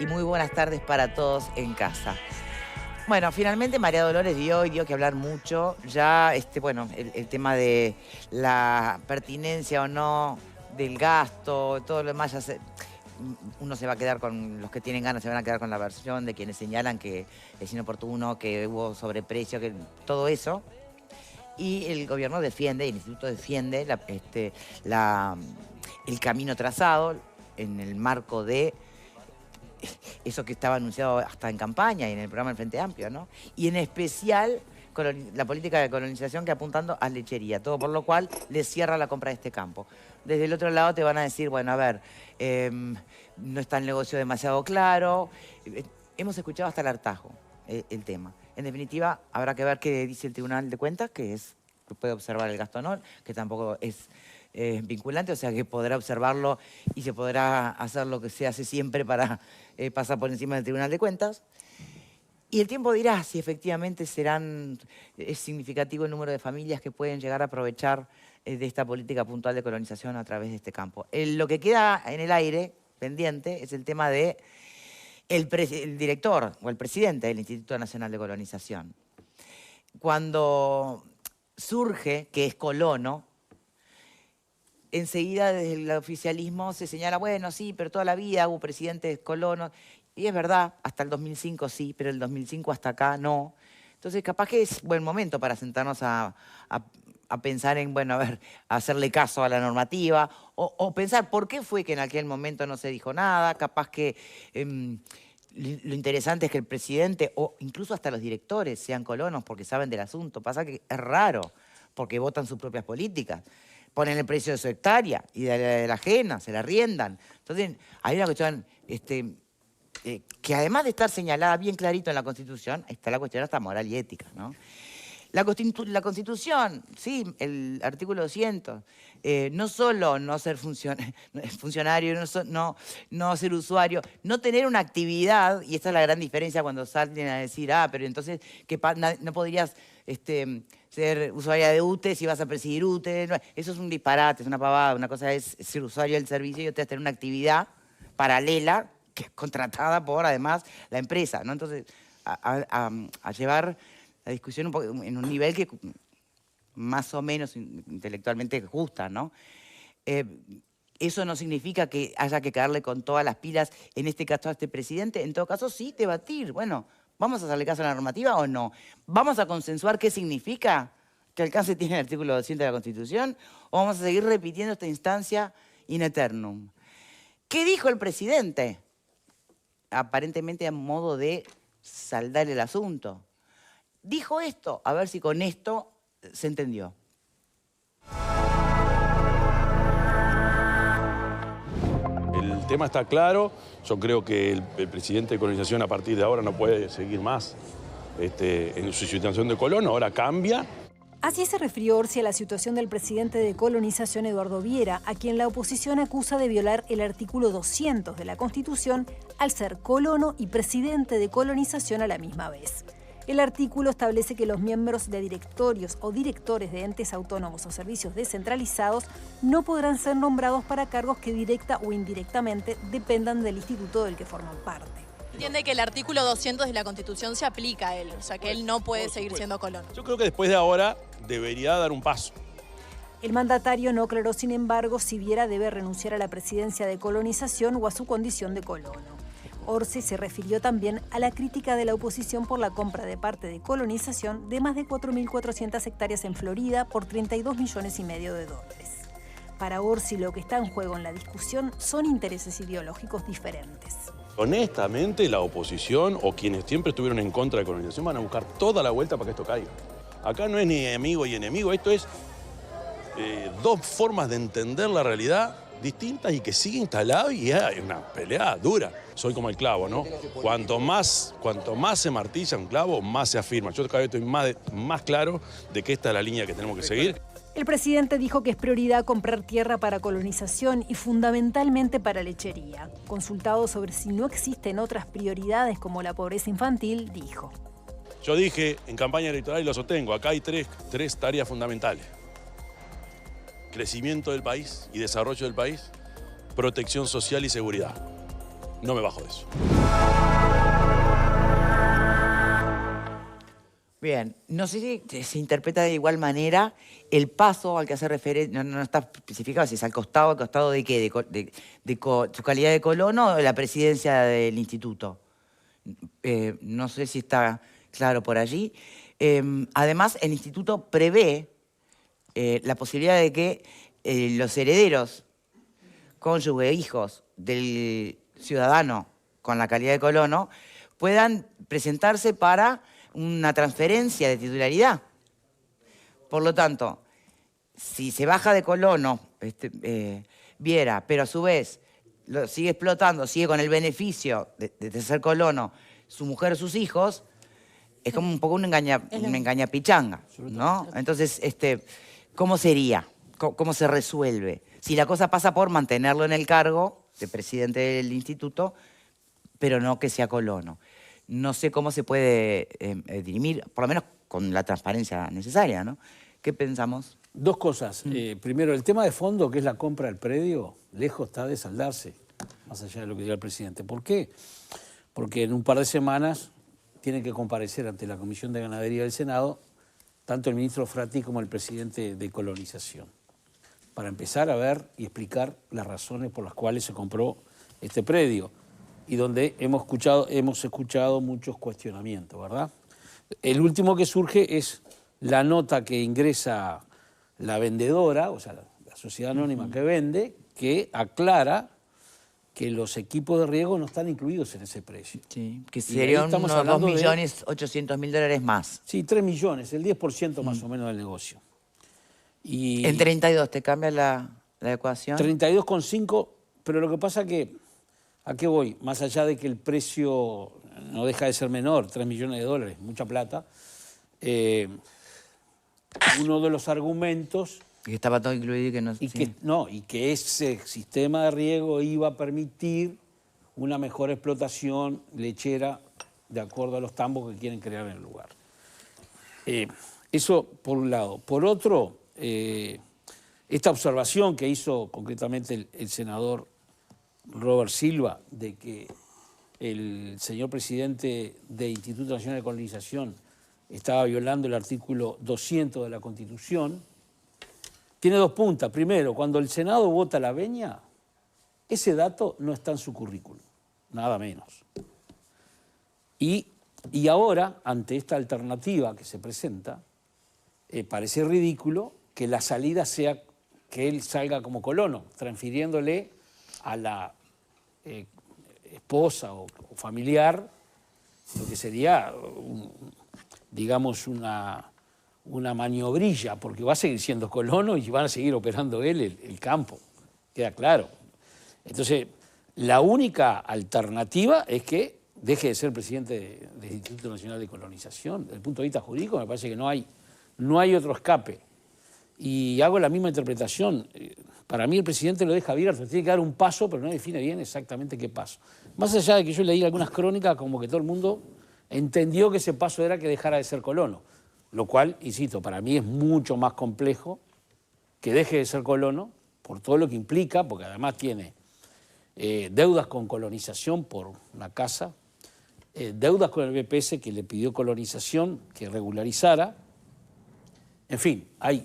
Y muy buenas tardes para todos en casa. Bueno, finalmente María Dolores dio que hablar mucho. Ya, bueno, el tema de la pertinencia o no del gasto, todo lo demás uno se va a quedar con, los que tienen ganas se van a quedar con la versión de quienes señalan que es inoportuno, que hubo sobreprecio, que todo eso. Y el gobierno defiende, el instituto defiende el camino trazado en el marco de eso que estaba anunciado hasta en campaña y en el programa del Frente Amplio, ¿no? Y en especial la política de colonización que apuntando a lechería, todo por lo cual les cierra la compra de este campo. Desde el otro lado te van a decir, bueno, a ver, no está el negocio demasiado claro. Hemos escuchado hasta el hartazgo el tema. En definitiva, habrá que ver qué dice el Tribunal de Cuentas, que puede observar el gasto anual, que tampoco es vinculante, o sea que podrá observarlo y se podrá hacer lo que se hace siempre para pasar por encima del Tribunal de Cuentas. Y el tiempo dirá si efectivamente es significativo el número de familias que pueden llegar a aprovechar de esta política puntual de colonización a través de este campo. Lo que queda en el aire pendiente es el tema de el director o el presidente del Instituto Nacional de Colonización. Cuando surge que es colono, enseguida desde el oficialismo se señala, bueno, sí, pero toda la vida hubo presidentes colonos. Y es verdad, hasta el 2005 sí, pero el 2005 hasta acá no. Entonces capaz que es buen momento para sentarnos a pensar en, bueno, a ver, hacerle caso a la normativa o pensar por qué fue que en aquel momento no se dijo nada. Capaz que lo interesante es que el presidente o incluso hasta los directores sean colonos porque saben del asunto. Pasa que es raro porque votan sus propias políticas. Ponen el precio de su hectárea y de la ajena, se la riendan. Entonces, hay una cuestión que además de estar señalada bien clarito en la Constitución, está la cuestión hasta moral y ética, ¿no? La Constitución, sí, el artículo 200, no solo no ser funcionario, no ser usuario, no tener una actividad, y esta es la gran diferencia cuando salen a decir, pero entonces no podrías ser usuaria de UTE si vas a presidir UTE. No, eso es un disparate, es una pavada. Una cosa es ser usuario del servicio y otra es tener una actividad paralela que es contratada por, además, la empresa, ¿no? Entonces, a llevar la discusión en un nivel que más o menos intelectualmente justa, ¿no? Eso no significa que haya que caerle con todas las pilas, en este caso a este presidente. En todo caso, sí, debatir. Bueno, ¿vamos a hacerle caso a la normativa o no? ¿Vamos a consensuar qué significa, qué alcance tiene el artículo 200 de la Constitución? ¿O vamos a seguir repitiendo esta instancia in eternum? ¿Qué dijo el presidente? Aparentemente a modo de saldar el asunto. Dijo esto, a ver si con esto se entendió. El tema está claro. Yo creo que el presidente de colonización a partir de ahora no puede seguir más en su situación de colono. Ahora cambia. Así se refirió Orsi a la situación del presidente de colonización Eduardo Viera, a quien la oposición acusa de violar el artículo 200 de la Constitución al ser colono y presidente de colonización a la misma vez. El artículo establece que los miembros de directorios o directores de entes autónomos o servicios descentralizados no podrán ser nombrados para cargos que directa o indirectamente dependan del instituto del que forman parte. Entiende que el artículo 200 de la Constitución se aplica a él, o sea que él no puede seguir siendo colono. Yo creo que después de ahora debería dar un paso. El mandatario no aclaró, sin embargo, si Viera debe renunciar a la presidencia de colonización o a su condición de colono. Orsi se refirió también a la crítica de la oposición por la compra de parte de colonización de más de 4.400 hectáreas en Florida por 32,5 millones de dólares. Para Orsi, lo que está en juego en la discusión son intereses ideológicos diferentes. Honestamente, la oposición o quienes siempre estuvieron en contra de la colonización van a buscar toda la vuelta para que esto caiga. Acá no es ni amigo y enemigo, esto es dos formas de entender la realidad distintas y que sigue instalado y hay una pelea dura. Soy como el clavo, ¿no? Cuanto más se martilla un clavo, más se afirma. Yo cada vez estoy más claro de que esta es la línea que tenemos que seguir. El presidente dijo que es prioridad comprar tierra para colonización y fundamentalmente para lechería. Consultado sobre si no existen otras prioridades como la pobreza infantil, dijo: Yo dije en campaña electoral y lo sostengo, acá hay tres tareas fundamentales. Crecimiento del país y desarrollo del país, protección social y seguridad. no me bajo de eso. Bien, no sé si se interpreta de igual manera el paso al que hace referencia, no está especificado si es al costado de qué, su calidad de colono o de la presidencia del instituto. No sé si está claro por allí. Además, el instituto prevé la posibilidad de que los herederos, cónyuge, hijos del ciudadano con la calidad de colono puedan presentarse para una transferencia de titularidad. Por lo tanto, si se baja de colono Viera, pero a su vez lo sigue explotando, sigue con el beneficio de ser colono, su mujer o sus hijos, es como un poco una engañapichanga, ¿no? Entonces, ¿cómo sería? ¿Cómo se resuelve? Si la cosa pasa por mantenerlo en el cargo de presidente del instituto, pero no que sea colono. No sé cómo se puede dirimir, por lo menos con la transparencia necesaria, ¿no? ¿Qué pensamos? Dos cosas. Primero, el tema de fondo, que es la compra del predio, lejos está de saldarse, más allá de lo que diga el presidente. ¿Por qué? Porque en un par de semanas tienen que comparecer ante la Comisión de Ganadería del Senado tanto el ministro Frati como el presidente de Colonización, para empezar a ver y explicar las razones por las cuales se compró este predio, y donde hemos escuchado muchos cuestionamientos, ¿verdad? El último que surge es la nota que ingresa la vendedora, o sea, la sociedad anónima que vende, que aclara que los equipos de riego no están incluidos en ese precio. Sí, que serían unos 2.800.000 más. Sí, 3 millones, el 10% más o menos del negocio. Y en 32, ¿te cambia la ecuación? 32,5, pero lo que pasa que, ¿a qué voy? Más allá de que el precio no deja de ser menor, 3 millones de dólares, mucha plata, uno de los argumentos... Que estaba todo incluido y que no... Y que ese sistema de riego iba a permitir una mejor explotación lechera de acuerdo a los tambos que quieren crear en el lugar. Eso por un lado. Por otro, esta observación que hizo concretamente el senador Robert Silva, de que el señor presidente del Instituto Nacional de Colonización estaba violando el artículo 200 de la Constitución, tiene dos puntas. Primero, cuando el Senado vota la venia, ese dato no está en su currículum, nada menos. Y ahora, ante esta alternativa que se presenta, parece ridículo que la salida sea que él salga como colono, transfiriéndole a la esposa o familiar lo que sería, digamos, una maniobrilla, porque va a seguir siendo colono y van a seguir operando él el campo, queda claro. Entonces, la única alternativa es que deje de ser presidente del Instituto Nacional de Colonización. Desde el punto de vista jurídico me parece que no hay otro escape. Y hago la misma interpretación. Para mí el presidente lo deja abierto, tiene que dar un paso, pero no define bien exactamente qué paso. Más allá de que yo leí algunas crónicas como que todo el mundo entendió que ese paso era que dejara de ser colono. Lo cual, insisto, para mí es mucho más complejo que deje de ser colono por todo lo que implica, porque además tiene deudas con colonización por una casa, deudas con el BPS que le pidió colonización, que regularizara. En fin, hay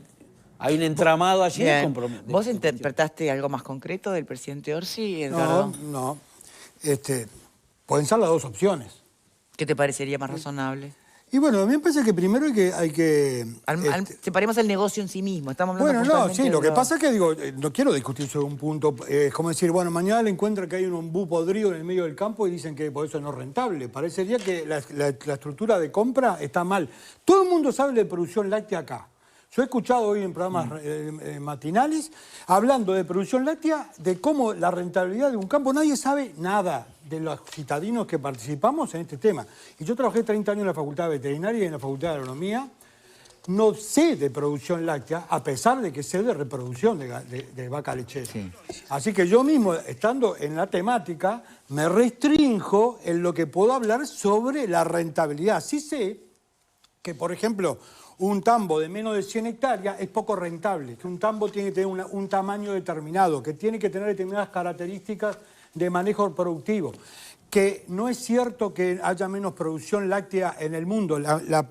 un entramado allí de compromiso. ¿Vos interpretaste algo más concreto del presidente Orsi, Edgardo? No. Pueden ser las dos opciones. ¿Qué te parecería más razonable? Y bueno, a mí me parece que primero hay que separemos el negocio en sí mismo. Estamos hablando lo que pasa es que, digo, no quiero discutir sobre un punto. Es como decir, bueno, mañana le encuentran que hay un ombú podrido en el medio del campo y dicen que por eso no es rentable. Parecería que la estructura de compra está mal. Todo el mundo sabe de producción láctea acá. Yo he escuchado hoy en programas matinales hablando de producción láctea, de cómo la rentabilidad de un campo, nadie sabe nada de los citadinos que participamos en este tema. Y yo trabajé 30 años en la Facultad de Veterinaria y en la Facultad de Agronomía. No sé de producción láctea, a pesar de que sé de reproducción de vaca lechera. Sí. Así que yo mismo, estando en la temática, me restrinjo en lo que puedo hablar sobre la rentabilidad. Sí sé que, por ejemplo, un tambo de menos de 100 hectáreas es poco rentable, que un tambo tiene que tener un tamaño determinado, que tiene que tener determinadas características de manejo productivo. Que no es cierto que haya menos producción láctea en el mundo. La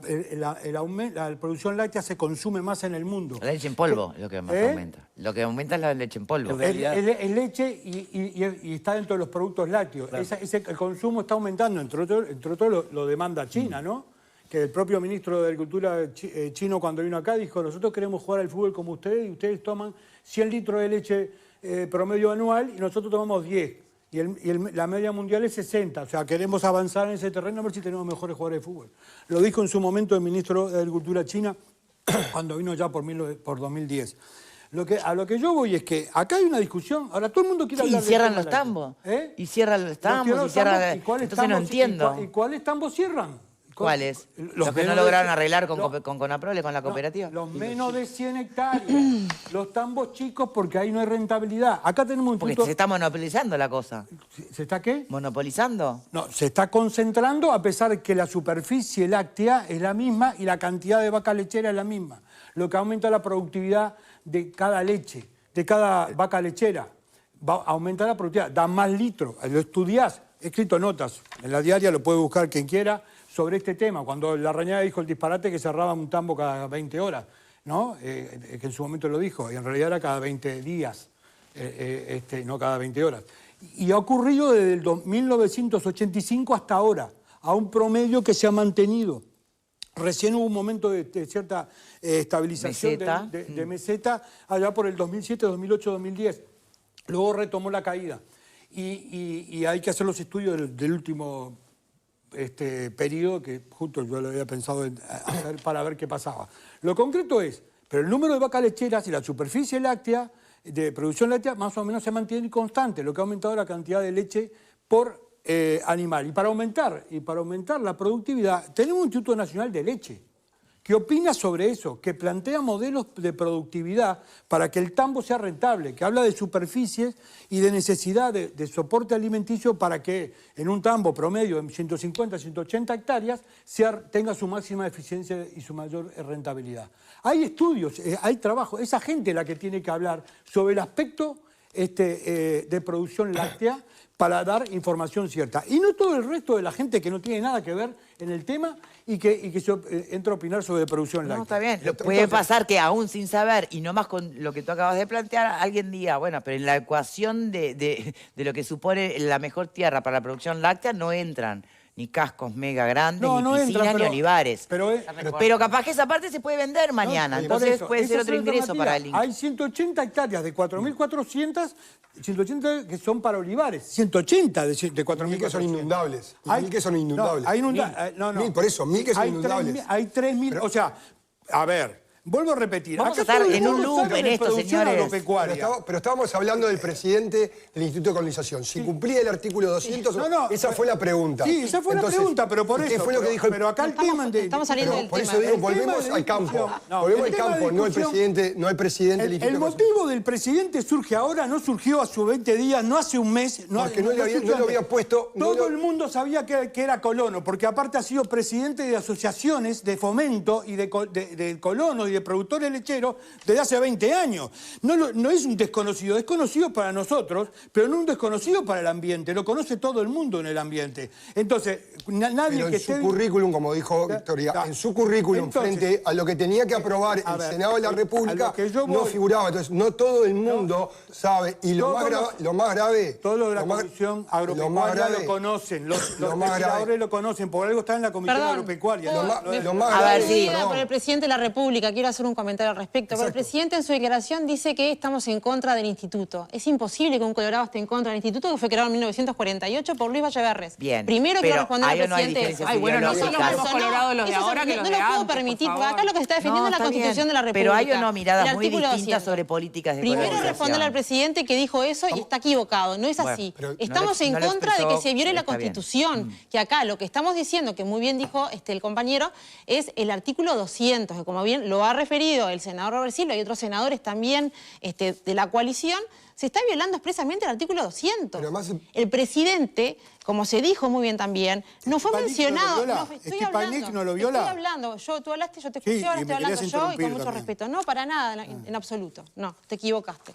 producción láctea se consume más en el mundo. La leche en polvo es lo que más aumenta. Lo que aumenta es la leche en polvo. Es leche y está dentro de los productos lácteos. Claro. El consumo está aumentando, entre otros lo demanda China, ¿no? Que el propio ministro de Agricultura chino, cuando vino acá, dijo: nosotros queremos jugar al fútbol como ustedes, y ustedes toman 100 litros de leche promedio anual y nosotros tomamos 10. Y la media mundial es 60. O sea, queremos avanzar en ese terreno a ver si tenemos mejores jugadores de fútbol. Lo dijo en su momento el ministro de Agricultura china cuando vino ya por 2010. A lo que yo voy es que acá hay una discusión. Ahora todo el mundo quiere hablar de... Y cierran los tambos. Y cierran los tambos. Entonces no entiendo. ¿Y cuáles tambos cierran? ¿Cuáles? Los que no lograron arreglar con Conaprole, con la cooperativa. Los menos de 100 hectáreas. Los tambos chicos, porque ahí no hay rentabilidad. Acá tenemos un Porque se está monopolizando la cosa. ¿Se está qué? ¿Monopolizando? No, se está concentrando a pesar de que la superficie láctea es la misma y la cantidad de vaca lechera es la misma. Lo que aumenta la productividad de cada leche, de cada vaca lechera. Aumenta la productividad, da más litros. Lo estudiás, he escrito notas. En la diaria lo puede buscar quien quiera sobre este tema, cuando Larrañaga dijo el disparate que cerraba un tambo cada 20 horas, ¿no? Que en su momento lo dijo, y en realidad era cada 20 días, no cada 20 horas. Y ha ocurrido desde el 1985 hasta ahora, a un promedio que se ha mantenido. Recién hubo un momento de cierta estabilización de meseta allá por el 2007, 2008, 2010. Luego retomó la caída. Y hay que hacer los estudios del último periodo, que justo yo lo había pensado en hacer para ver qué pasaba. Lo concreto es, pero el número de vacas lecheras y la superficie láctea, de producción láctea, más o menos se mantiene constante, lo que ha aumentado la cantidad de leche por animal. Y para aumentar la productividad, tenemos un Instituto Nacional de Leche, que opina sobre eso, que plantea modelos de productividad para que el tambo sea rentable, que habla de superficies y de necesidad de soporte alimenticio para que en un tambo promedio de 150, 180 hectáreas tenga su máxima eficiencia y su mayor rentabilidad. Hay estudios, hay trabajo, esa gente es la que tiene que hablar sobre el aspecto de producción láctea para dar información cierta. Y no todo el resto de la gente que no tiene nada que ver en el tema y que se entra a opinar sobre producción láctea. No, está bien. Puede pasar que aún sin saber, y no más con lo que tú acabas de plantear, alguien diga, bueno, pero en la ecuación de lo que supone la mejor tierra para la producción láctea no entran ni cascos mega grandes, ni piscinas, ni olivares. Pero capaz que esa parte se puede vender mañana, entonces puede ser otro ingreso para el INCA. Hay 180 hectáreas de 4.400, 180 que son para olivares, 180 de 4.400. Que son inundables. Hay que son inundables. Por eso, 1.000 que son inundables. Hay 3.000, o sea, a ver... Vuelvo a repetir. Vamos a estar en un loop en esto, señores. Pero estábamos hablando del presidente del Instituto de Colonización. Si cumplía el artículo 200, esa fue la pregunta. Sí, esa fue la pregunta, pero por eso. ¿Qué fue lo que dijo? Pero acá el tema... Estamos saliendo del tema. Por eso digo, volvemos al campo. Volvemos al campo, no al presidente del Instituto. El motivo del presidente surge ahora, no surgió hace 20 días, no hace un mes. Porque no lo había puesto... Todo el mundo sabía que era colono, porque aparte ha sido presidente de asociaciones de fomento y de colonos y de productores lecheros desde hace 20 años. No es un desconocido, es conocido para nosotros, pero no un desconocido para el ambiente. Lo conoce todo el mundo en el ambiente. Entonces, nadie pero que en su currículum, como dijo Victoria, en su currículum, frente a lo que tenía que aprobar el Senado de la República, no figuraba. Entonces, no todo el mundo sabe. Y lo más grave... Todos los de la Comisión Agropecuaria lo conocen. Los legisladores lo conocen. Por algo está en la Comisión Agropecuaria. Lo más grave... Por el presidente de la República, quiero hacer un comentario al respecto. Pero el presidente en su declaración dice que estamos en contra del instituto. Es imposible que un colorado esté en contra del instituto, que fue creado en 1948 por Luis Vallaverres. Bien. Primero quiero responder al presidente. Ay, bueno, no son los mismos colorados los de ahora que los de antes. No lo puedo permitir, porque acá lo que se está defendiendo es la Constitución de la República. Pero hay o no miradas muy distintas sobre políticas de colonización. Primero responderle al presidente que dijo eso y está equivocado. No es así. Estamos en contra de que se viole la Constitución. Que acá lo que estamos diciendo, que muy bien dijo el compañero, es el artículo 200, que como bien lo ha referido el senador Robert Silva y otros senadores también de la coalición, se está violando expresamente el artículo 200. Pero además, el presidente, como se dijo muy bien también, no fue mencionado. ¿No lo viola? Estoy hablando. Tú hablaste, yo te escuché, ahora estoy hablando yo y con mucho respeto. No, para nada, en absoluto. No, te equivocaste.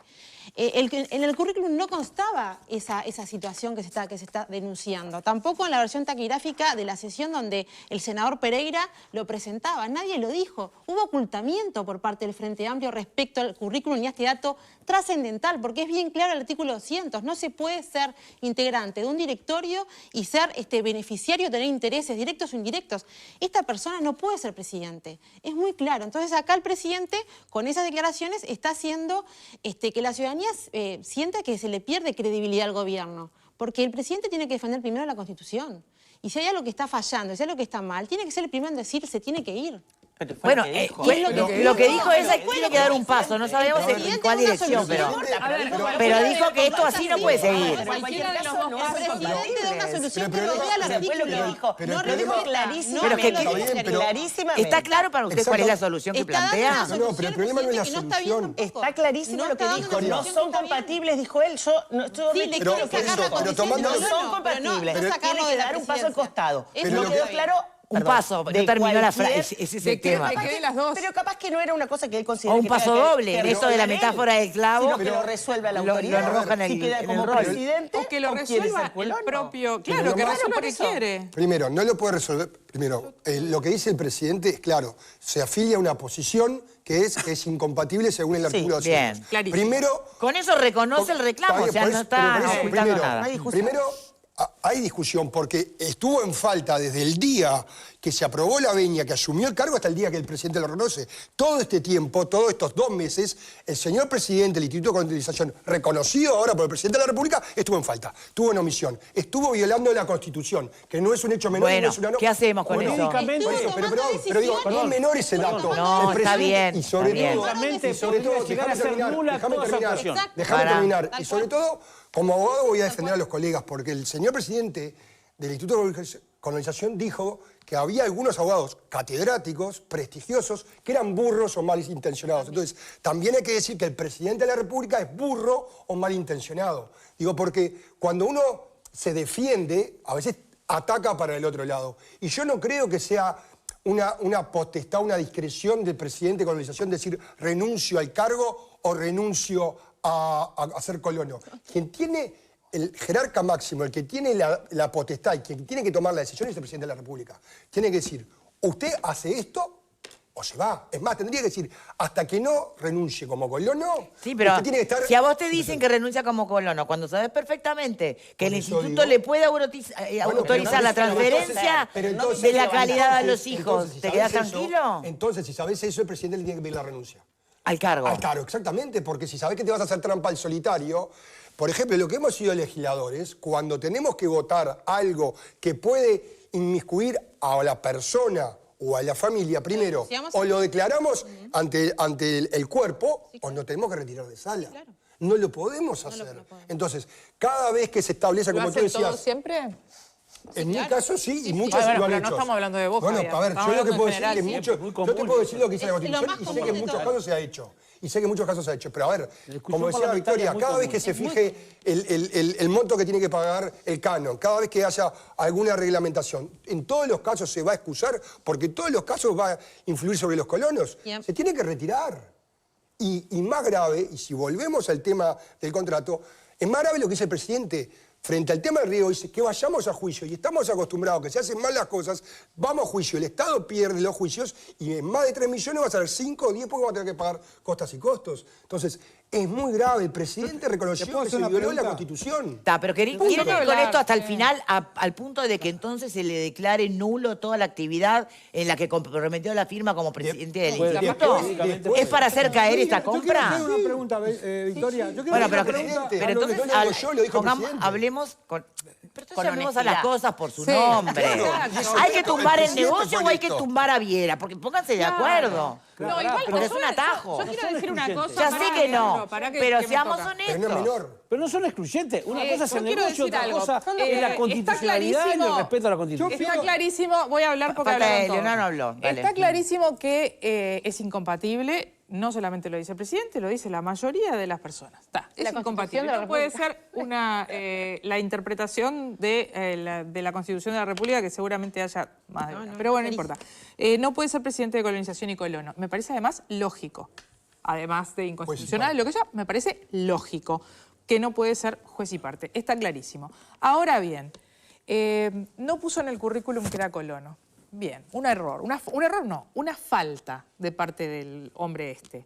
En el currículum no constaba esa situación que se está denunciando. Tampoco en la versión taquigráfica de la sesión donde el senador Pereira lo presentaba. Nadie lo dijo. Hubo ocultamiento por parte del Frente Amplio respecto al currículum y a este dato trascendental, porque es bien claro el artículo 200. No se puede ser integrante de un directorio y ser beneficiario, tener intereses directos o indirectos. Esta persona no puede ser presidente. Es muy claro. Entonces acá el presidente, con esas declaraciones, está haciendo que la ciudadanía sienta que se le pierde credibilidad al gobierno. Porque el presidente tiene que defender primero la Constitución. Y si hay algo que está fallando, si hay algo que está mal, tiene que ser el primero en decir se tiene que ir. Bueno, lo que dijo es que tiene que dar un paso. No sabemos en cuál dirección, pero dijo que esto así no puede seguir. Cualquiera de los dos casos. El presidente da una solución que rodea el artículo. No dijo clarísimo. ¿Está claro para usted cuál es la solución que plantea? No, pero el problema no es la solución. Está clarísimo lo que dijo. No son compatibles, dijo él. Pero tomando... No son compatibles. Tiene que dar un paso al costado. No quedó claro... Un paso, no terminó la frase, ese es el tema. Pero capaz que no era una cosa que él consideraba. O un paso doble, esto de la metáfora del clavo. Sino que lo resuelve la autoridad. Lo enrojan si queda como presidente. O que lo resuelva el propio. Claro, que resuelva lo que quiere. Primero, no lo puede resolver. Primero, lo que dice el presidente es claro. Se afilia a una posición que es incompatible según el artículo 200. Bien. Primero. Con eso reconoce el reclamo, o sea, no está ocultando nada. Primero, hay discusión porque estuvo en falta desde el día que se aprobó la venia, que asumió el cargo, hasta el día que el presidente lo reconoce. Todo este tiempo, todos estos 2 meses, el señor presidente del Instituto de Contabilización, reconocido ahora por el presidente de la República, estuvo en falta, estuvo en omisión, estuvo violando la Constitución, que no es un hecho menor. Bueno, no es una... ¿qué hacemos con eso? Pero digo, no es menor ese dato. No, está bien. Y sobre todo, déjame terminar. Y sobre todo, como abogado voy a defender a los colegas, porque el señor presidente del Instituto de Colonización dijo que había algunos abogados catedráticos, prestigiosos, que eran burros o malintencionados. Entonces, también hay que decir que el presidente de la República es burro o malintencionado. Digo, porque cuando uno se defiende, a veces ataca para el otro lado. Y yo no creo que sea una potestad, una discreción del presidente de colonización decir renuncio al cargo o renuncio a ser colono. Quien tiene el jerarca máximo, el que tiene la potestad y quien tiene que tomar la decisión es el presidente de la República. Tiene que decir, usted hace esto o se va. Es más, tendría que decir, hasta que no renuncie como colono, sí, pero usted tiene que estar... Si a vos te dicen que renuncia como colono, cuando sabes perfectamente que el instituto le puede autorizar la transferencia de la calidad a los hijos, ¿te quedás tranquilo? Entonces, si sabés eso, el presidente le tiene que pedir la renuncia. Al cargo. Al cargo, exactamente, porque si sabés que te vas a hacer trampa al solitario... Por ejemplo, lo que hemos sido legisladores, cuando tenemos que votar algo que puede inmiscuir a la persona o a la familia primero, o lo declaramos ante el cuerpo, o nos tenemos que retirar de sala. Claro. No lo podemos hacer. Entonces, cada vez que se establece, como tú decías... ¿Todos siempre? En mi caso sí, y muchos lo han hecho. No estamos hablando de vos, Bueno, a ver, yo lo que puedo decir es que muchos... Yo te puedo decir lo que dice la Constitución y sé que en muchos casos se ha hecho. Pero a ver, como decía Victoria, cada vez que se fije el monto que tiene que pagar el canon, cada vez que haya alguna reglamentación, en todos los casos se va a excusar, porque en todos los casos va a influir sobre los colonos. Se tiene que retirar. Y más grave, y si volvemos al tema del contrato, es más grave lo que dice el presidente. Frente al tema del riego, dice que vayamos a juicio. Y estamos acostumbrados que se hacen mal las cosas, vamos a juicio. El Estado pierde los juicios y en más de 3 millones va a ser 5 o 10 porque vamos a tener que pagar costas y costos. Entonces, es muy grave. El presidente reconoció que se violó la Constitución. Está, pero quieren ir con esto hasta el final, al punto de que entonces se le declare nulo toda la actividad en la que comprometió la firma como presidente del instituto. ¿Es para hacer caer esta compra? Yo quiero hacer una pregunta, Victoria. Bueno, pero entonces hablemos con... Pero entonces hablemos a las cosas por su nombre. ¿Hay que tumbar el negocio o hay que tumbar a Viera? Porque pónganse de acuerdo. No, igual porque es un atajo. Yo quiero decir una cosa. Ya sé que no, pero seamos honestos. Pero no son excluyentes. Una cosa es el negocio, otra cosa es la constitucionalidad y el respeto a la Constitución. Está clarísimo, voy a hablar porque no habló. Está clarísimo que es incompatible. No solamente lo dice el presidente, lo dice la mayoría de las personas. Es incompatible. No puede ser la interpretación de la Constitución de la República, que seguramente haya más de una. Pero bueno, no importa. No puede ser presidente de colonización y colono. Me parece además lógico. además de inconstitucional, lo que sea, me parece lógico que no puede ser juez y parte. Está clarísimo. Ahora bien, no puso en el currículum que era colono. Bien, un error. Un error no, una falta de parte del hombre este.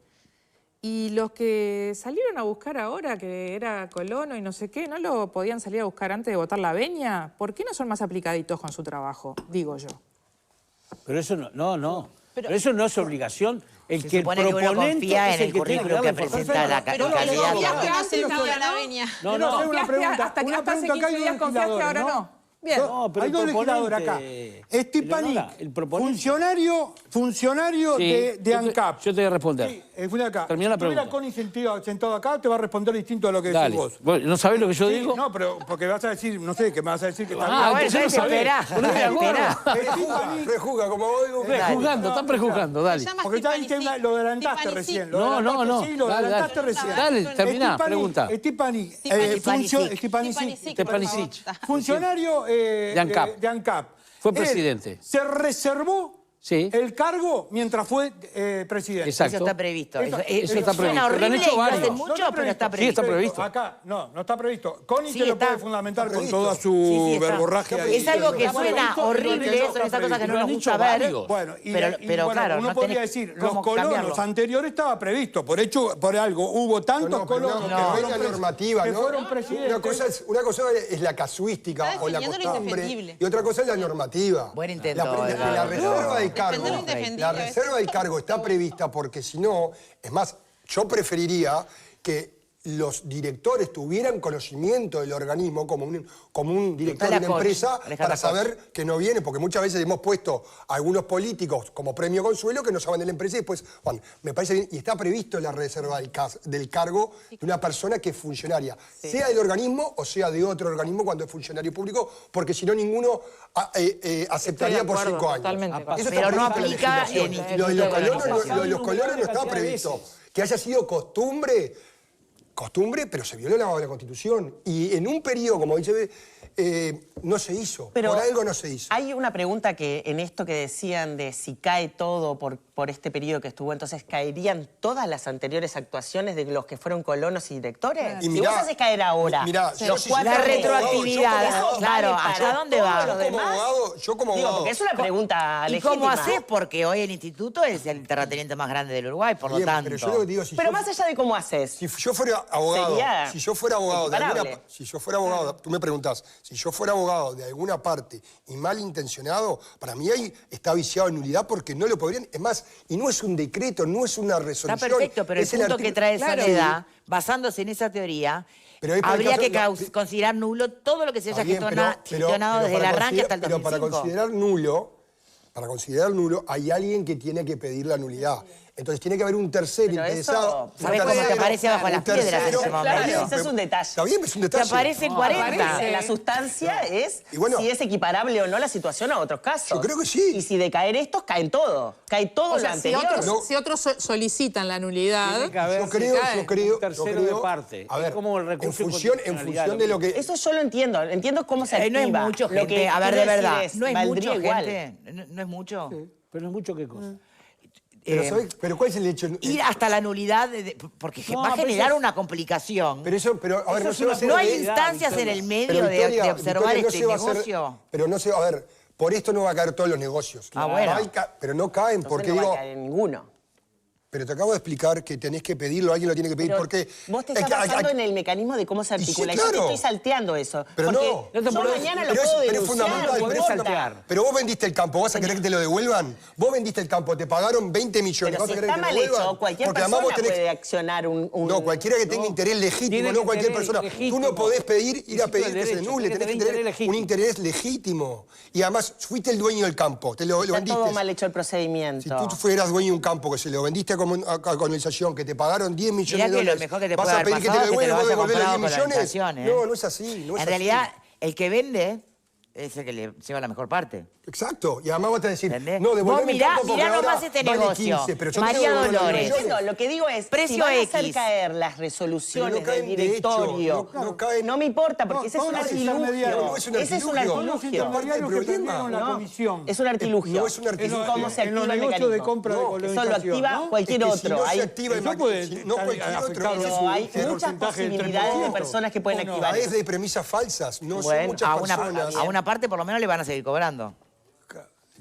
Y los que salieron a buscar ahora que era colono y no sé qué, ¿no lo podían salir a buscar antes de votar la venia? ¿Por qué no son más aplicaditos con su trabajo? Digo yo. Pero eso no. Pero eso no es obligación. El Se que supone que uno confía en el currículum que presenta la candidata. la venia. Hasta hace 15 días confiaste, ahora no. Bien. No, pero hay dos legisladores acá. Estipanic, funcionario de ANCAP. Yo te voy a responder. Sí, acá. Termina la pregunta. Si Connie sentado acá, te va a responder distinto a lo que decís vos. Bueno, ¿no sabés lo que yo digo? No, pero porque vas a decir, no sé, que me vas a decir que está bueno, entonces no sabés. Prejuzga, como vos digo. Prejuzgando, están prejuzgando, dale. Porque ya dijiste, lo adelantaste recién. No. Lo adelantaste recién. Dale, terminá, pregunta. Estipanic, funcionario de ANCAP. Fue presidente. Se reservó el cargo mientras fue presidente. Exacto. Eso está previsto. Eso está previsto. Suena horrible, Lo han hecho y lo hacen varios. mucho, pero está previsto. Sí, está previsto. Acá, no está previsto. Connie Sí, te lo está. puede fundamentar con Previsto. toda su está. verborragia. ahí. Es algo que suena horrible, son esas cosas que no nos gusta ver. Bueno, pero claro, uno no podría tenés decir, los cómo colonos cambiarlo. anteriores estaba previsto, por algo hubo tantos colonos que no hay la normativa, que ¿no? fueron presidentes. Una cosa es la casuística o la defendiendo lo costumbre indefendible. y otra cosa es la normativa. Buen intento, La Edgardo. reserva del cargo. Defender lo indefendible, La a veces. reserva del cargo está prevista porque si no, es más, yo preferiría que los directores tuvieran conocimiento del organismo como un director de una empresa para saber que no viene, porque muchas veces hemos puesto a algunos políticos como premio consuelo que no saben de la empresa y después, bueno, me parece bien, y está previsto la reserva del cargo de una persona que es funcionaria, sea del organismo o sea de otro organismo cuando es funcionario público, porque si no ninguno aceptaría por 5 años. Totalmente. Eso Pero está no previsto en la aplica en legislación. Lo de los colonos no estaba previsto. Que haya sido costumbre, pero se violó la Constitución. Y en un periodo, como dice, no se hizo. Pero por algo no se hizo. Hay una pregunta que en esto que decían de si cae todo por este periodo que estuvo, entonces ¿caerían todas las anteriores actuaciones de los que fueron colonos y directores? Y si mirá, vos haces caer ahora, mirá, los yo cuatro La meses, retroactividad, ¿eso claro, vale para ¿hasta dónde todos va? los demás? Yo como Digo, abogado... porque es una pregunta ¿Y legítima. cómo haces? Porque hoy el instituto es el terrateniente más grande del Uruguay, por lo Bien, tanto. pero yo lo que digo, Pero más allá de cómo haces. Si yo fuera abogado, Sería tú me preguntás, si yo fuera abogado de alguna parte y malintencionado, para mí ahí está viciado en nulidad porque no lo podrían, es más, y no es un decreto, no es una resolución. Está perfecto, pero el punto que trae Soledad, basándose en esa teoría, Pero ahí por habría el caso- que considerar nulo todo lo que se haya Está bien, gestionado desde el para arranque hasta el pero 2005. para considerar nulo, hay alguien que tiene que pedir la nulidad. Entonces tiene que haber un tercero Pero interesado. eso- ¿Sabés cómo te aparece bajo las piedras en ese momento? Claro, ese es un detalle. Está bien, es un Te detalle. aparecen 40. La sustancia es Y bueno, si es equiparable o no la situación a otros casos. Yo creo que sí. Y si de caer estos, caen todo. Cae todo O sea, lo si anterior. otros solicitan la nulidad, Tiene que haber Yo creo, un tercero de parte. A ver, Es como el recurso en función de lo que... Eso yo lo entiendo. Entiendo cómo se No activa. es mucho, Lo que gente. A ver, quiero de decir verdad. es, No es valdría mucho, igual. gente. No es mucho. Pero es mucho qué cosa. Pero ¿cuál es el hecho? Ir hasta la nulidad, porque No, va a pero generar eso es- una complicación. A ver, no se va a hacer No hay de- instancias en el medio Pero, de Victoria, observar no este se va a hacer- negocio. pero no se va a ver, por esto no va a caer todos los negocios. Ah, bueno. Pero no caen Entonces porque no va digo... a caer en ninguno. Pero te acabo de explicar que tenés que pedirlo, alguien lo tiene que pedir, Pero porque... vos te es estás que- basando en el mecanismo de cómo se Y sí, articula. Yo te claro. estoy salteando eso. Pero porque no. yo mañana lo puedo pero es denunciar. fundamental. no Pero, importa. pero vos vendiste el campo, ¿vas a querer que te lo devuelvan? Vos vendiste el campo, te pagaron 20 millones, Pero ¿vas si a querer está que te mal lo devuelvan? hecho, cualquier Porque además persona vos tenés... puede accionar un... No, cualquiera que tenga interés legítimo, Tiene no cualquier interés persona. legítimo. Tú no podés pedir, ir a Necesito pedir el que se derecho, denule, tiene tenés que que tener tener legítimo. un interés legítimo. Y además fuiste el dueño del campo, te lo Está vendiste. todo mal hecho el procedimiento. Si tú fueras dueño de un campo que se lo vendiste a colonización, que te pagaron 10 millones Mirá de que lo dólares, mejor que te ¿vas puede a haber pedir que te pasado lo es que te lo devuelvan, vos haya devolver los comprado 10 millones? colonización, ¿eh? No, no es así. No es En así. realidad, el que vende es el que le lleva la mejor parte. Exacto. Y además vas a decir, ¿entendés? no, devolver mi campo porque mirá ahora nomás este vale negocio. 15, pero yo María tengo que devolver la Dolores. millones. Lo que digo es, Precio si van a X. hacer caer las resoluciones Pero no caen del de directorio, hecho, no caen- no me importa, porque ese es un todos los artilugio. intermediarios. No es un Ese es un artilugio. Los artilugio. intermediarios que perdieron la No, comisión. es un artilugio. No es un artilugio. ¿Cómo se En activa los el negocios de mecanismo? compra de Eso colonización, lo activa ¿no? cualquier Es que otro. Si no Hay- se activa el Eso puede mecanismo, no cualquier afectar otro. a Pero hay el muchas porcentaje del posibilidades de 30%. personas que pueden ¿O no? activar A veces eso. de premisas falsas. No son Bueno, muchas A personas. una parte por lo menos le van a seguir cobrando.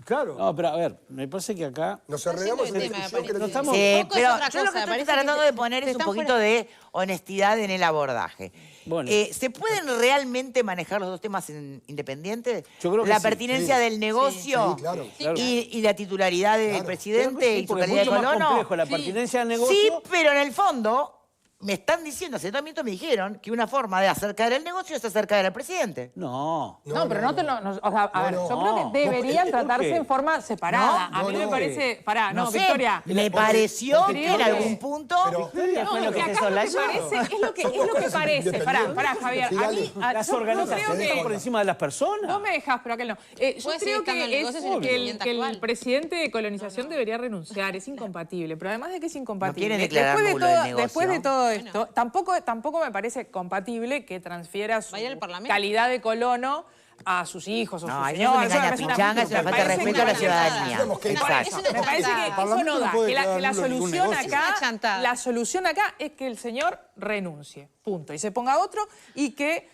Claro. No, pero a ver, me parece que acá... Nos enredamos en tema, discusión parece. que no No estamos- Sí, Poco es pero otra yo lo que cosa, estoy parece tratando que de poner es un están poquito fuera. de honestidad en el abordaje. Bueno. ¿Se pueden realmente manejar los dos temas independientes? Yo creo que la sí, pertinencia del negocio Sí, claro. Claro. y la titularidad del Creo presidente que sí, y su porque es calidad de mucho más colono. complejo la pertinencia del negocio. Sí, pero en el fondo me están diciendo, hace 2 minutos me dijeron que una forma de hacer caer el negocio es hacer caer al presidente. No. No, pero no te lo... o sea, a ver, no. yo creo que deberían ¿por qué? tratarse en forma separada. No, a mí me parece... Pará, no, sé, Victoria. me pareció porque que en creo que- algún punto... Victoria No, fue lo porque que acá hizo lo que parece, es lo que parece. Pará, Javier. Sí, A dale. mí, Las yo organizaciones creo están que... por encima de las personas. No me dejas, pero aquel no. Yo Puede seguir creo estando en que, el negocio sin el que presidente el actual. presidente de colonización debería renunciar, es incompatible. Pero además de que es incompatible, quieren declarar después, nulo el negocio. después de todo esto, tampoco me parece compatible que transfiera su Vaya al Parlamento. calidad de colono a sus hijos o No, sus eso es señores. una Eso me parece engaña-pichanga, es una me falta de parece respeto a la una ciudadanía. Digamos que- Exacto. Me parece que El eso Parlamento no no da. puede Que la declarar nulo ningún solución negocio. Es una acá, chantada. la solución acá es que el señor renuncie, punto, y se ponga otro y que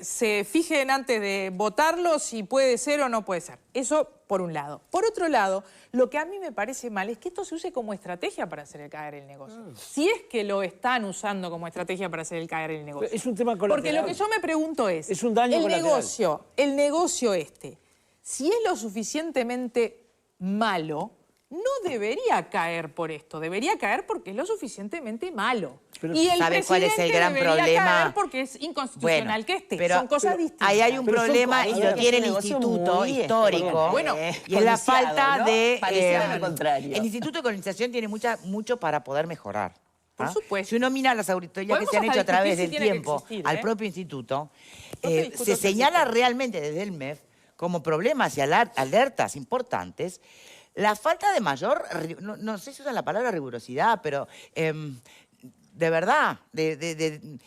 se fijen antes de votarlo si puede ser o no puede ser. Eso por un lado. Por otro lado, lo que a mí me parece mal es que esto se use como estrategia para hacer caer el negocio. Si es que lo están usando como estrategia para hacer caer el negocio. Es un tema colateral. Porque lo que yo me pregunto es un daño el colateral. negocio si es lo suficientemente malo, no debería caer por esto, debería caer porque es lo suficientemente malo. Pero y el ¿sabe cuál es el presidente gran debería problema? caer porque es inconstitucional que esté. pero- Son cosas pero distintas. ahí hay un Pero son problema cosas- y lo es tiene un el negocio instituto muy, histórico. bueno, y es la codiciado, falta ¿no? de... Pareciera lo contrario. El Instituto de Colonización tiene mucho para poder mejorar. Por ¿ah? supuesto. Si uno mira las auditorías que Podemos se han hasta hecho a través discutir del si tiene que tiempo existir, al ¿eh? propio instituto, Propio instituto se que señala existe. realmente desde el MEF como problemas y alertas importantes la falta de mayor, no sé si usan la palabra rigurosidad, pero de verdad, de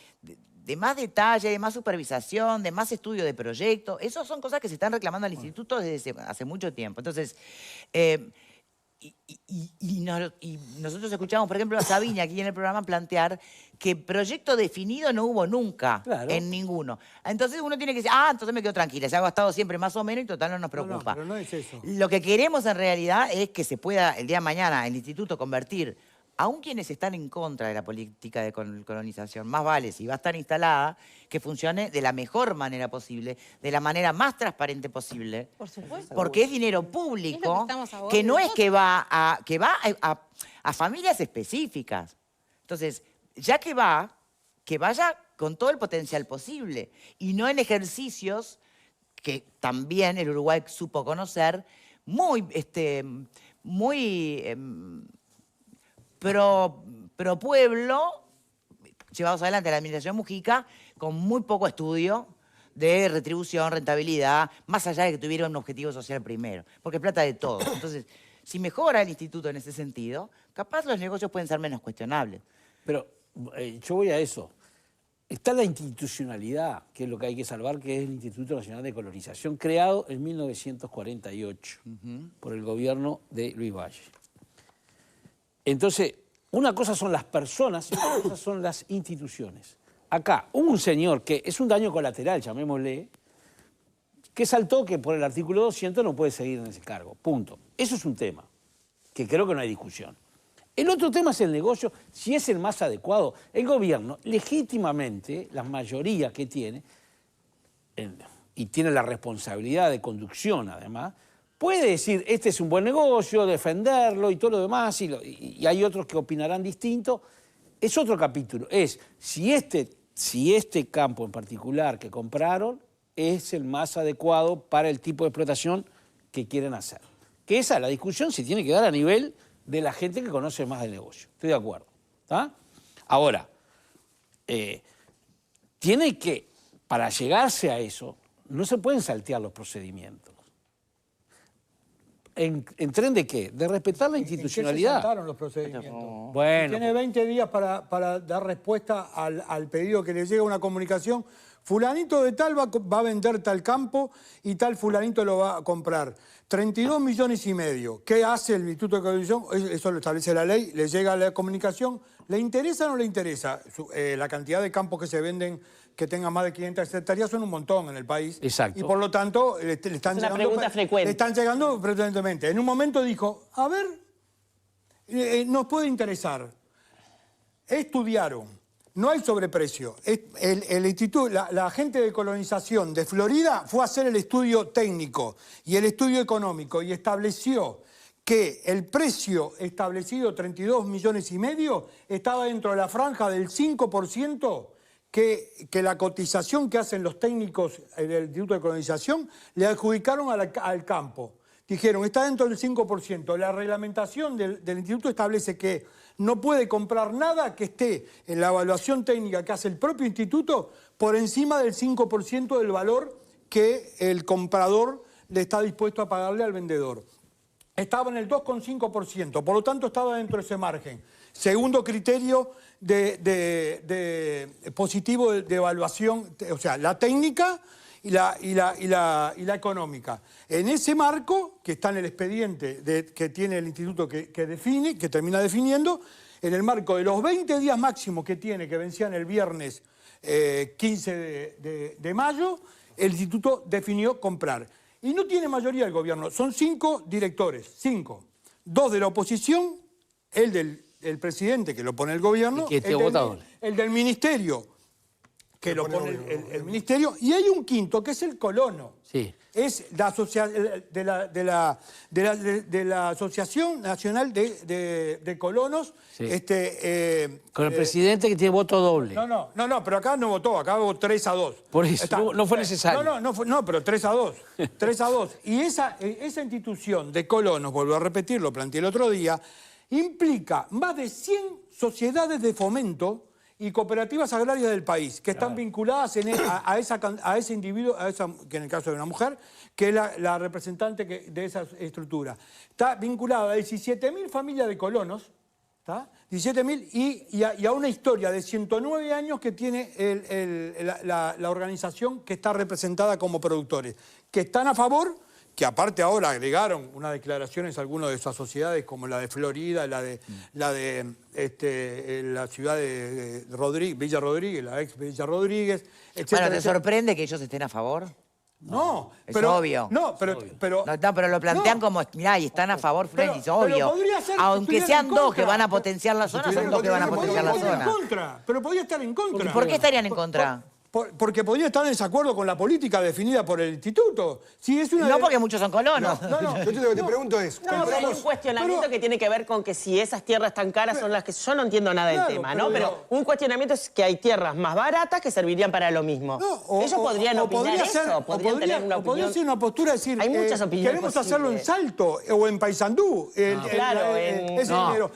más detalle, de más supervisación, de más estudio de proyectos. Esas son cosas que se están reclamando al instituto desde hace mucho tiempo. Entonces, y nosotros escuchamos, por ejemplo, a Sabina aquí en el programa plantear que proyecto definido no hubo nunca Claro. en ninguno. Entonces uno tiene que decir, entonces me quedo tranquila, se ha gastado siempre más o menos y total no nos preocupa. pero no es eso. Lo que queremos en realidad es que se pueda el día de mañana el instituto convertir, aún quienes están en contra de la política de colonización, más vale si va a estar instalada, que funcione de la mejor manera posible, de la manera más transparente posible. Por supuesto. Porque es dinero Es lo público que estamos a favor que no es nosotros. que va a familias específicas. Entonces, ya que vaya con todo el potencial posible y no en ejercicios que también el Uruguay supo conocer muy pro pueblo, llevados adelante a la administración Mujica, con muy poco estudio de retribución, rentabilidad, más allá de que tuviera un objetivo social primero, porque es plata de todos. Entonces, si mejora el instituto en ese sentido, capaz los negocios pueden ser menos cuestionables. Pero yo voy a eso. Está la institucionalidad, que es lo que hay que salvar, que es el Instituto Nacional de Colonización, creado en 1948 por el gobierno de Luis Valle. Entonces, una cosa son las personas y otra cosa son las instituciones. Acá, hubo un señor que es un daño colateral, llamémosle, que saltó que por el artículo 200 no puede seguir en ese cargo. Punto. Eso es un tema, que creo que no hay discusión. El otro tema es el negocio, si es el más adecuado. El gobierno, legítimamente, la mayoría que tiene, y tiene la responsabilidad de conducción además, puede decir, este es un buen negocio, defenderlo y todo lo demás, y hay otros que opinarán distinto. Es otro capítulo. Es si este campo en particular que compraron es el más adecuado para el tipo de explotación que quieren hacer. Que esa, la discusión se tiene que dar a nivel de la gente que conoce más del negocio. Estoy de acuerdo. ¿Tá? Ahora, tiene que, para llegarse a eso, no se pueden saltear los procedimientos. ¿En tren de qué? De respetar la institucionalidad. ¿En qué se saltaron los procedimientos? Bueno. Tiene 20 días para dar respuesta al pedido que le llega una comunicación. Fulanito de tal va a vender tal campo y tal fulanito lo va a comprar. 32,5 millones. ¿Qué hace el Instituto de Colonización? Eso lo establece la ley, le llega la comunicación. ¿Le interesa o no le interesa? La cantidad de campos que se venden que tengan más de 500 hectáreas son un montón en el país. Exacto. Y por lo tanto, le están Es una pregunta frecuente. Le están llegando frecuentemente. En un momento dijo, a ver, nos puede interesar. Estudiaron, no hay sobreprecio. El instituto, la gente de colonización de Florida fue a hacer el estudio técnico y el estudio económico y estableció que el precio establecido, 32,5 millones, estaba dentro de la franja del 5% que la cotización que hacen los técnicos del Instituto de Colonización le adjudicaron al campo. Dijeron, está dentro del 5%. La reglamentación del instituto establece que no puede comprar nada que esté en la evaluación técnica que hace el propio instituto por encima del 5% del valor que el comprador le está dispuesto a pagarle al vendedor. Estaba en el 2,5%, por lo tanto estaba dentro de ese margen. Segundo criterio positivo de evaluación, o sea, la técnica y la económica. En ese marco, que está en el expediente que tiene el instituto que termina definiendo, en el marco de los 20 días máximos que tiene, que vencían el viernes 15 de mayo, el instituto definió comprar. Y no tiene mayoría el gobierno, son 5 directores, 5. 2 de la oposición, el del presidente, que lo pone el gobierno, el del ministerio, que lo pone el ministerio, y hay un quinto, que es el colono. Sí. Es de la Asociación Nacional de Colonos. Sí. Con el presidente que tiene voto doble. No, pero acá no votó, acá votó 3-2. Por eso, no fue necesario. No, pero 3-2. 3-2. Y esa institución de colonos, vuelvo a repetir, lo planteé el otro día, implica más de 100 sociedades de fomento y cooperativas agrarias del país, que están vinculadas a ese individuo, que en el caso de una mujer, que es la representante de esa estructura. Está vinculada a 17.000 familias de colonos, ¿tá? 17.000 y a una historia de 109 años que tiene la organización que está representada como productores, que están a favor, que aparte ahora agregaron unas declaraciones algunas de esas sociedades, como la de Florida, la de la ciudad de Villa Rodríguez, la ex Villa Rodríguez, etc. Bueno, ¿te sorprende que ellos estén a favor? No, es obvio. Pero lo plantean como, mirá, y están a favor, French, es obvio. Aunque sean 2 que van a potenciar la zona, son 2 que van a potenciar la zona. Pero podría estar en contra. ¿Y por qué estarían en contra? Porque podría estar en desacuerdo con la política definida por el instituto. Si es no, porque muchos son colonos. Yo lo que te pregunto es... hay un cuestionamiento que tiene que ver con que si esas tierras tan caras son las que... Yo no entiendo nada del tema, ¿no? Pero un cuestionamiento es que hay tierras más baratas que servirían para lo mismo. Ellos podrían opinar eso, podrían tener una opinión. Podría ser una postura de decir, hay muchas opiniones queremos hacerlo en Salto o en Paysandú. Claro, ese dinero.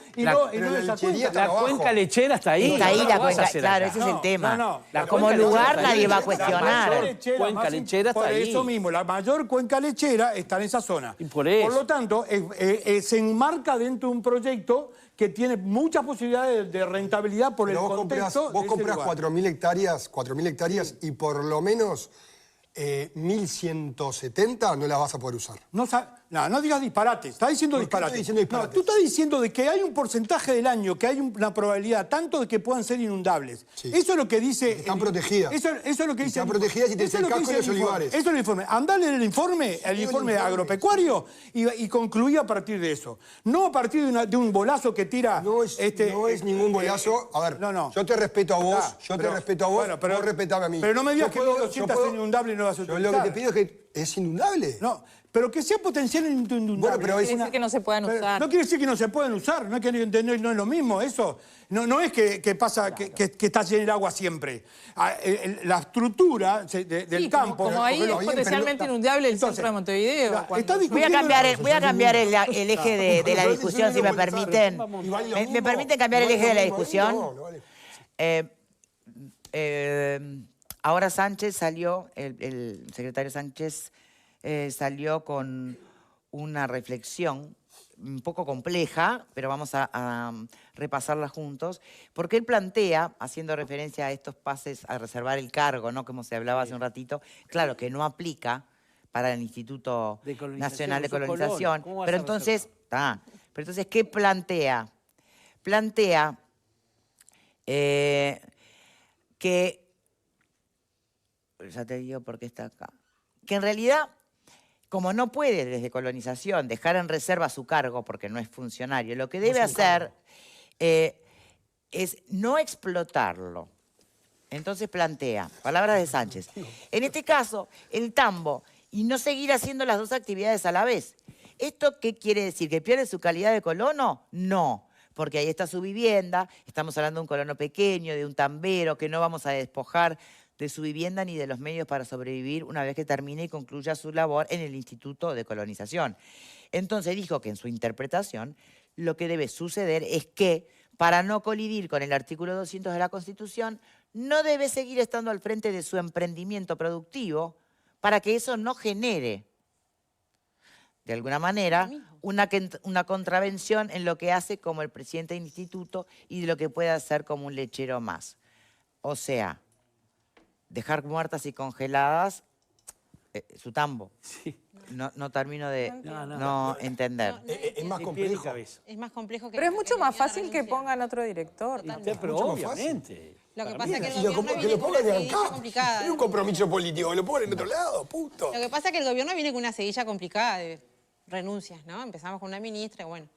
La cuenca lechera está ahí. Está ahí la cuenca, claro, ese es el tema. Como lugar nadie va a cuestionar. Cuenca lechera está ahí. Por eso mismo, la mayor cuenca lechera está en esa zona. Y por eso. Por lo tanto, se enmarca dentro de un proyecto que tiene muchas posibilidades de rentabilidad por el contexto. Vos comprás 4.000 hectáreas y por lo menos 1.170 no las vas a poder usar. No digas disparates, estás diciendo disparates. No, tú estás diciendo de que hay un porcentaje del año, que hay una probabilidad tanto de que puedan ser inundables. Sí. Eso es lo que dice... Están protegidas. Eso es lo que dice... Están protegidas y te el casco y los olivares. Eso es el informe. Andá a leer el informe agropecuario y concluí a partir de eso. No a partir de un bolazo que tira... No es ningún bolazo. A ver, yo te respeto a vos, bueno, pero vos respetame a mí. Pero no me digas que 200 es inundable y no vas a utilizar. Yo lo que te pido es que es inundable. No. Pero que sea potencial inundable. Bueno, pero quiere decir que no se puedan usar. No quiere decir que no se pueden usar, no es lo mismo eso. No es que pasa que está lleno de agua siempre. La estructura del campo... Como ahí es potencialmente inundable el centro de Montevideo. Voy a cambiar el eje de la discusión, si me permiten. ¿Me permiten cambiar el eje de la discusión? ahora Sánchez salió, el secretario Sánchez salió con una reflexión un poco compleja, pero vamos a repasarla juntos, porque él plantea, haciendo referencia a estos pases a reservar el cargo, ¿no? Como se hablaba hace un ratito, claro que no aplica para el Instituto Nacional de Colonización, pero entonces, ¿qué plantea? Plantea que, ya te digo por qué está acá, que en realidad, como no puede desde Colonización dejar en reserva su cargo porque no es funcionario, lo que debe hacer es no explotarlo. Entonces plantea, palabras de Sánchez, en este caso, el tambo, y no seguir haciendo las dos actividades a la vez. ¿Esto qué quiere decir? ¿Que pierde su calidad de colono? No, porque ahí está su vivienda, estamos hablando de un colono pequeño, de un tambero, que no vamos a despojar de su vivienda ni de los medios para sobrevivir una vez que termine y concluya su labor en el Instituto de Colonización. Entonces dijo que en su interpretación lo que debe suceder es que, para no colidir con el artículo 200 de la Constitución, no debe seguir estando al frente de su emprendimiento productivo para que eso no genere, de alguna manera, una contravención en lo que hace como el presidente del instituto y de lo que puede hacer como un lechero más. O sea, dejar muertas y congeladas su tambo. Sí. No termino de entender. Es más complejo. Es más complejo que... Pero es mucho más fácil que pongan otro director. Pero obviamente. Lo que pasa es que el gobierno viene con una seguidilla complicada. Es un compromiso político, lo ponen en otro lado, punto. Lo que pasa es que el gobierno viene con una seguidilla complicada de renuncias, ¿no? Empezamos con una ministra, bueno,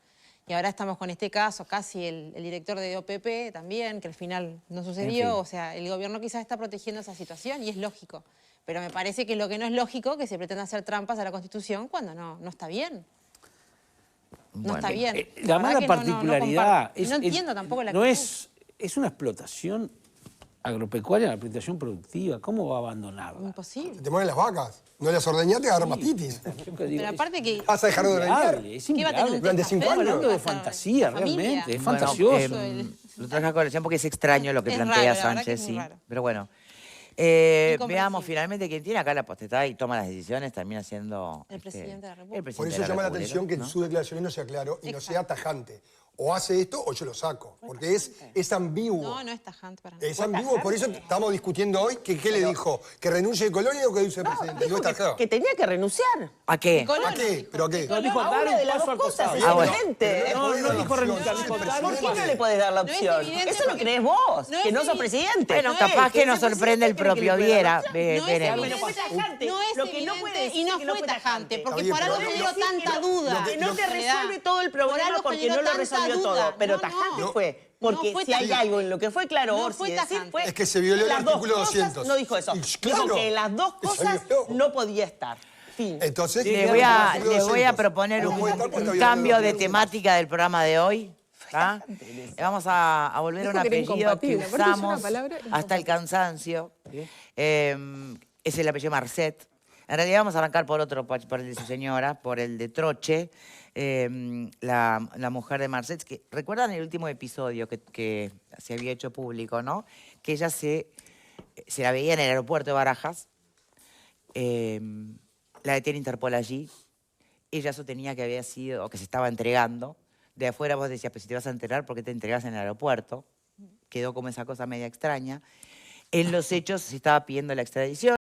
y ahora estamos con este caso, casi el director de OPP también, que al final no sucedió. En fin. O sea, el gobierno quizás está protegiendo esa situación y es lógico. Pero me parece que lo que no es lógico que se pretenda hacer trampas a la Constitución cuando no está bien. No está bien. La mala particularidad no entiendo tampoco la es una explotación agropecuaria, una explotación productiva. ¿Cómo va a abandonarla? Imposible. Te mueren las vacas. No las ordeñaste, agarras mastitis. Pero aparte que... ¿Vas a dejar de ordeñar? Es inviable. Durante 5 años. Estamos hablando de fantasía, realmente. Es fantasioso. Lo traje a colación porque es extraño lo que plantea Sánchez, sí. Pero bueno. Veamos finalmente quién tiene acá la potestad y toma las decisiones, termina siendo el presidente de la República. Por eso llama la atención que en sus declaraciones no sea claro y no sea tajante. O hace esto o yo lo saco, porque es ambiguo. No es tajante para nada. Es ambiguo, por eso estamos discutiendo hoy que qué le dijo, que renuncie de Colonia o que dice el presidente. No está que tenía que renunciar. ¿A qué? ¿A qué? ¿Pero a qué? No dijo dar un paso al costado. Es evidente. No dijo renunciar, dijo dar un ¿Por qué paso. no le podés dar la opción? Eso lo crees vos, que no sos presidente. Bueno, capaz que nos sorprende el propio Viera. Veremos. No es evidente y no fue tajante, porque por algo generó tanta duda. Que no te resuelve todo el problema porque no lo resolvió todo, pero tajante fue. Porque si hay algo en lo que fue claro Orsi decir fue... Es que se violó el artículo 200. No dijo eso. Dijo que en las dos cosas no podía estar. Fin. Entonces, le voy a proponer un cambio de temática del programa de hoy. Vamos a volver a un apellido que usamos hasta el cansancio. Es el apellido Marcet. En realidad vamos a arrancar por otro, por el de su señora, por el de Troche, la mujer de Marcet. Que, ¿recuerdan el último episodio que se había hecho público, no? Que ella se la veía en el aeropuerto de Barajas, la detiene Interpol allí, ella sostenía que había sido, o que se estaba entregando. De afuera vos decías, pues si te vas a enterar, ¿por qué te entregas en el aeropuerto? Quedó como esa cosa media extraña. En los hechos se estaba pidiendo la extradición.